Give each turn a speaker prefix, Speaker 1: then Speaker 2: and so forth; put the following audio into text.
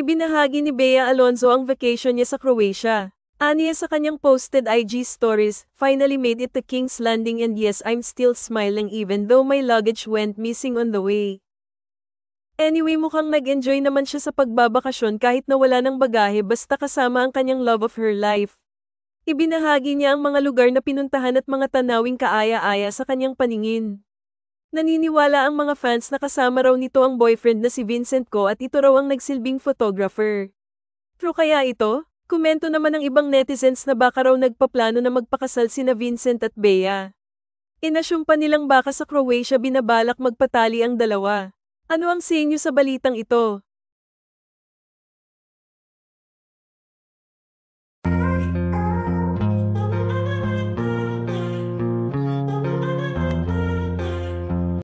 Speaker 1: Ibinahagi ni Bea Alonzo ang vacation niya sa Croatia. Aniya sa kanyang posted IG stories, "Finally made it to King's Landing and yes, I'm still smiling even though my luggage went missing on the way." Anyway, mukhang nag-enjoy naman siya sa pagbabakasyon kahit na wala ng bagahe basta kasama ang kanyang love of her life. Ibinahagi niya ang mga lugar na pinuntahan at mga tanawing kaaya-aya sa kanyang paningin. Naniniwala ang mga fans na kasama raw nito ang boyfriend na si Vincent Ko at ito raw ang nagsilbing photographer. True kaya ito? Komento naman ng ibang netizens na baka raw nagpaplano na magpakasal sina Vincent at Bea. Inasyum pa nilang baka sa Croatia binabalak magpatali ang dalawa. Ano ang sa inyo sa balitang ito?